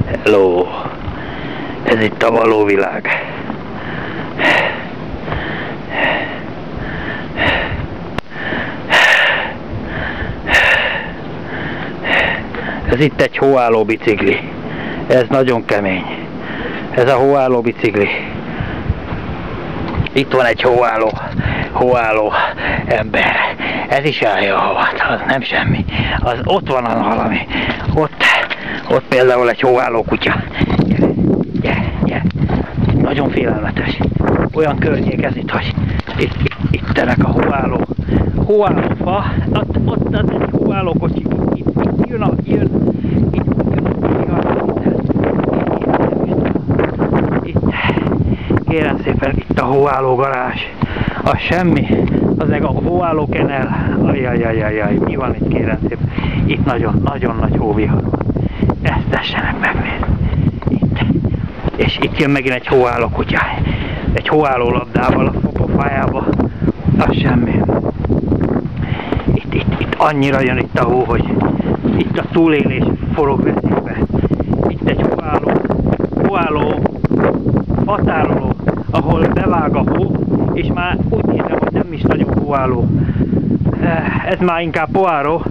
Hello! Ez itt a való világ. Ez itt egy hóálló bicikli. Ez nagyon kemény. Ez a hóálló bicikli. Itt van egy hóálló ember. Ez is állja a havat, az nem semmi. Az ott van valami. Ott például egy hóálló kutya. Gyere. Nagyon félelmetes. Olyan környék ez itt, hogy itt ennek a hóálló fa. Ott az egy hóálló kocsi. Itt jön. Kérem szépen, itt a hóálló garázs. Az semmi. Az meg a hóálló kenel. Ajjajajajaj, mi van itt, kérem szépen? Itt nagyon nagy hóvihar van. Ezt tessenek megnézni. Itt. És itt jön megint egy hóálló kutya. Egy hóálló labdával a pofájába. Az semmi. Itt annyira jön itt a hó, hogy itt a túlélés forog veszélybe. Itt egy hóálló határoló, ahol bevág a hó, és már úgy nézem, hogy nem is nagyon hóálló. Ez már inkább poáró,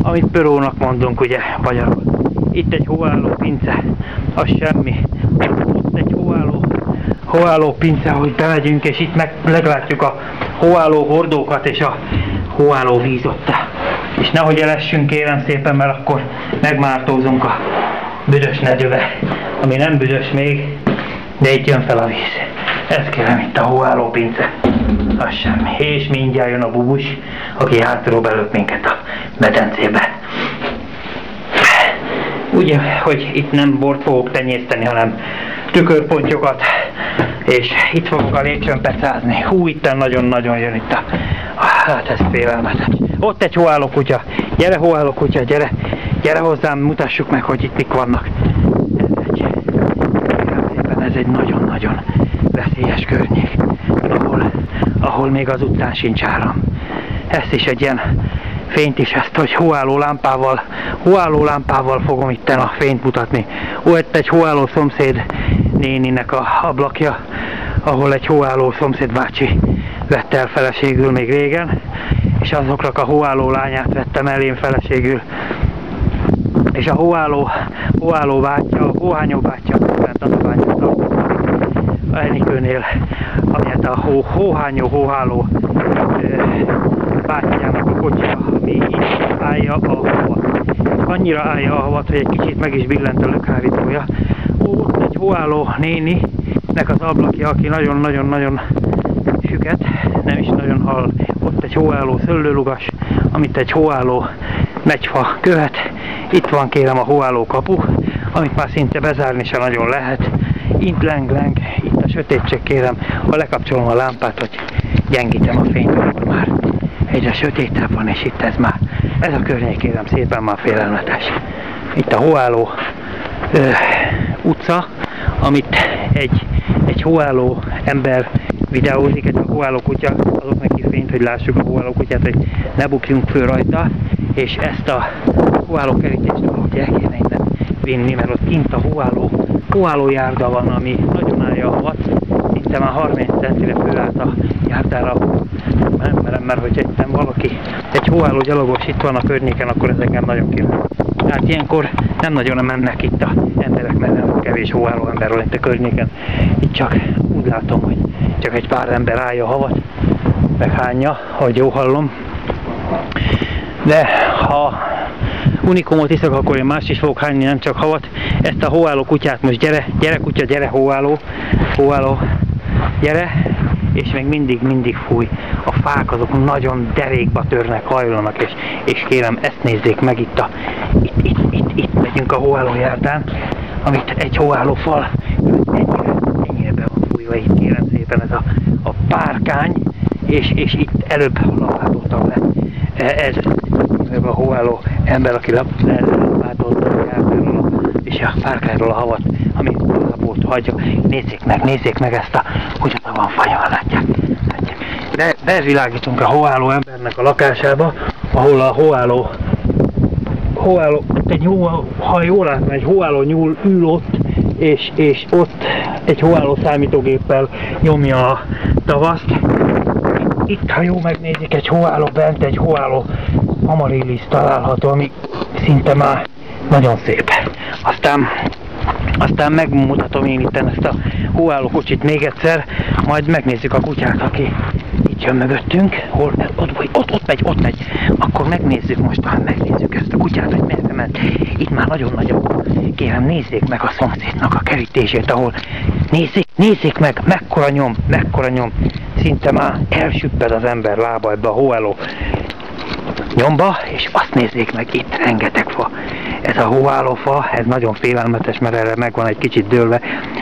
amit pörónak mondunk, ugye, magyarul. Itt egy hóálló pince, az semmi. Ott egy hóálló pince, hogy bemegyünk, és itt meglátjuk a hóálló hordókat és a hóálló vízot. És nehogy elessünk, kérem szépen, mert akkor megmártózunk a büdös nedőbe, ami nem büdös még, de itt jön fel a víz. Ez kérem, itt a hóálló pince. Az semmi. És mindjárt jön a bubus, aki hátulról belőtt minket a medencébe. Ugye, hogy itt nem bort fogok tenyészteni, hanem tükörpontyokat, és itt fogok a lépcsőn pecázni. Hú, itt nagyon-nagyon jön itt a... Hát ez félelmetes. Ott egy hóálló kutya. Gyere, hóálló kutya, gyere hozzám, mutassuk meg, hogy itt mik vannak. Ez egy nagyon-nagyon veszélyes környék, ahol még az utcán sincs áram. Ezt is egy ilyen fényt is, ezt, hogy hóálló lámpával fogom itten a fényt mutatni. Ott egy hóálló szomszéd néninek a ablakja, ahol egy hóálló szomszéd bácsi vette el feleségül még régen, és azoknak a hóálló lányát vettem elém feleségül. És a hóálló bátyja, a hóhányó bátyja, a tatabányot a Enikőnél, amelyet a hóhányó bátyjának a kocsia, ami így állja a havat. Annyira állja a havat, hogy egy kicsit meg is billent a lökhárítója. Ott egy hóálló néninek az ablakja, aki nagyon-nagyon süket, nem is nagyon hall. Ott egy hóálló szőlőlugas, amit egy hóálló megyfa követ. Itt van, kérem, a hóálló kapu, amit már szinte bezárni sem nagyon lehet. Itt leng, itt a sötétség, kérem, ha lekapcsolom a lámpát, hogy gyengítem a fényt, akkor már egyre sötétebb van, és itt ez a környék, kérem szépen, már félelmetes. Itt a hóálló utca, amit egy hóálló ember videózik, egy hóálló kutya, azok neki fényt, hogy lássuk a hóálló kutyát, hogy ne bukjunk föl rajta, és ezt a hóálló kerítést valahogy el kéne innen vinni, mert ott kint a hóálló járda van, ami nagyon állja a havat. Itt már 30 centire fölállt a járdára. Nem merem, mert hogy egy hóálló gyalogos itt van a környéken, akkor ez engem nagyon kíváncsi. Hát ilyenkor nem nagyon mennek itt a emberek, mert kevés hóálló ember van itt a környéken. Itt csak úgy látom, hogy csak egy pár ember állja a havat, meghányja, hogy jó hallom. De ha unikumot iszok, akkor én más is fogok hányni, nem csak havat. Ezt a hóálló kutyát most gyere kutya, gyere hóálló, gyere, és még mindig fúj. A fák azok nagyon derékba törnek, hajlanak, és kérem, ezt nézzék meg itt megyünk a hóálló járdán, amit egy hóálló fal ennyire be van fújva, itt kérem szépen ez a párkány, és itt előbb lapátoltam le. Ez a hóálló ember, aki lapátolta a járdáról és a párkányról a havat, amit lábót hagyja. Nézzék meg ezt a kutyát, van fagyva, látják. De bevilágítunk a hóálló embernek a lakásába, ahol a hóálló ott egy ha jól látom, egy hóálló nyúl ül ott, és ott egy hóálló számítógéppel nyomja a tavaszt. Itt, ha jó megnézik, egy hóálló bent, egy hóálló amarilisz található, ami szinte már nagyon szép. Aztán megmutatom én itt ezt a hóálló kocsit még egyszer, majd megnézzük a kutyát, aki itt jön mögöttünk, hol, ott megy. Akkor megnézzük most, megnézzük ezt a kutyát, hogy merre ment. Itt már nagyon nagyobb. Kérem, nézzék meg a szomszédnak a kerítését, ahol nézzék meg, mekkora nyom. Szinte már elsüpped az ember lába ebbe a hóálló nyomba, és azt nézzék meg, itt rengeteg fa. Ez a hóállófa, ez nagyon félelmetes, mert erre meg van egy kicsit dőlve,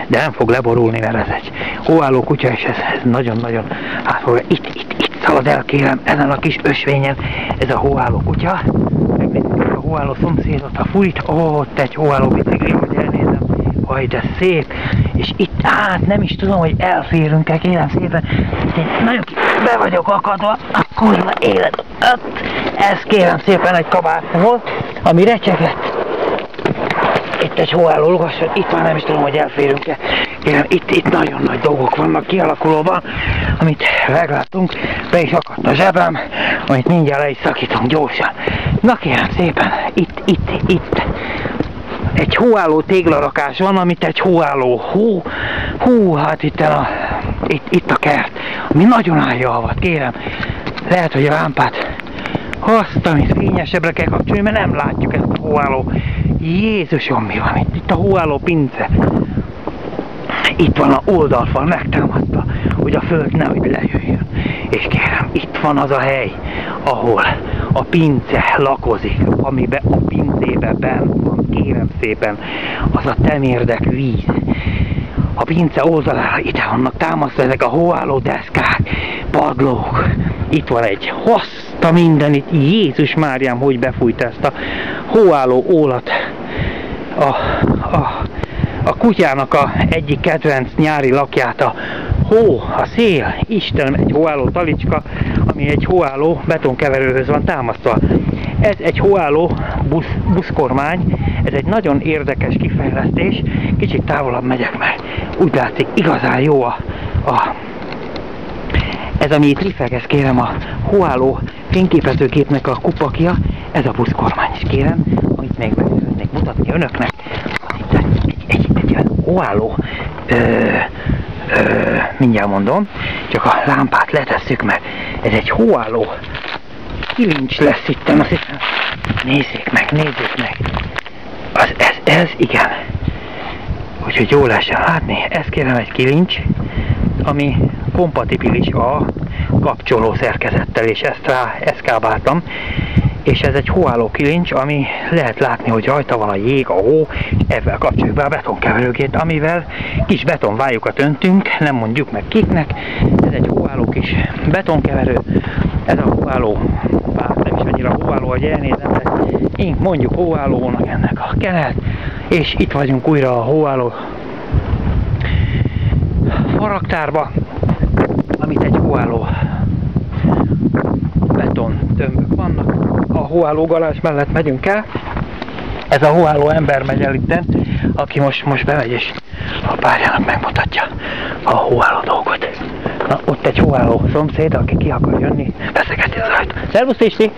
de nem fog leborulni, mert ez egy hóálló kutya, és ez nagyon-nagyon átfogja. Itt szalad el, kérem, ezen a kis ösvényen, ez a hóálló kutya. Megnézzük a hóálló szomszédot, a fújt, ott egy hóálló bicikli, hogy elnézem, vaj, de szép. És itt, nem is tudom, hogy elférünk-e, kérem szépen, én nagyon be vagyok akadva, a kurva élet, ez kérem szépen egy kabát volt, ami recsegett. Itt egy hóálló lugasson, itt már nem is tudom, hogy elférünk-e. Kérem, itt nagyon nagy dolgok vannak kialakulóban, amit megláttunk, be is akadt a zsebem, amit mindjárt le is szakítunk gyorsan. Na kérem szépen, itt. Egy hóálló téglarakás van, amit egy hóálló, hát itt a kert, ami nagyon állja a havat, kérem. Lehet, hogy a lámpát amit fényesebbre kell kapcsolni, mert nem látjuk ezt a hóálló. Jézusom, mi van itt a hóálló pince. Itt van a oldalfal megtámadva, hogy a föld nehogy lejöjjön. És kérem, itt van az a hely, ahol a pince lakozik, amiben a pincébe benn van, kérem szépen, az a temérdek víz. A pince oldalára ide vannak támasztva ezek a hóálló deszkák, padlók. Itt van egy hozta mindenit, Jézus Máriám, hogy befújt ezt a hóálló ólat. A kutyának a egyik kedvenc nyári lakját, a hó, a szél, Istenem, egy hóálló talicska, ami egy hóálló betonkeverőhöz van támasztva. Ez egy hóálló buszkormány, ez egy nagyon érdekes kifejlesztés, kicsit távolabb megyek, mert úgy látszik igazán jó ez, ami itt rifegez, kérem, a hóálló fényképezőgépnek a kupakja, ez a buszkormány is, kérem, amit még meg szeretnék mutatni önöknek. Egy hóálló, mindjárt mondom, csak a lámpát letesszük, mert ez egy hóálló kilincs lesz itt, azt hiszem. Nézzék meg. Ez igen. Úgyhogy jól lehessen látni, ez kérem egy kilincs, ami kompatibilis a kapcsoló szerkezettel, és ezt eszkábáltam. És ez egy hóálló kilincs, ami lehet látni, hogy rajta van a jég, a hó, és ebben kapcsoljuk be a betonkeverőgét, amivel kis betonvájukat öntünk, nem mondjuk meg kiknek. Ez egy hóálló kis betonkeverő, ez a hóálló, nem is annyira hóálló, hogy elnézem, de én mondjuk hóállónak ennek a kenet, és itt vagyunk újra a hóálló faraktárba, amit egy hóálló beton tömbök vannak. A hóálló garázs mellett megyünk el. Ez a hóálló ember megy el itten, aki most bemegy és a párjának megmutatja a hóálló dolgot. Na, ott egy hóálló szomszéd, aki ki akar jönni, beszélgetni az ajtó. Szervusz, Isti!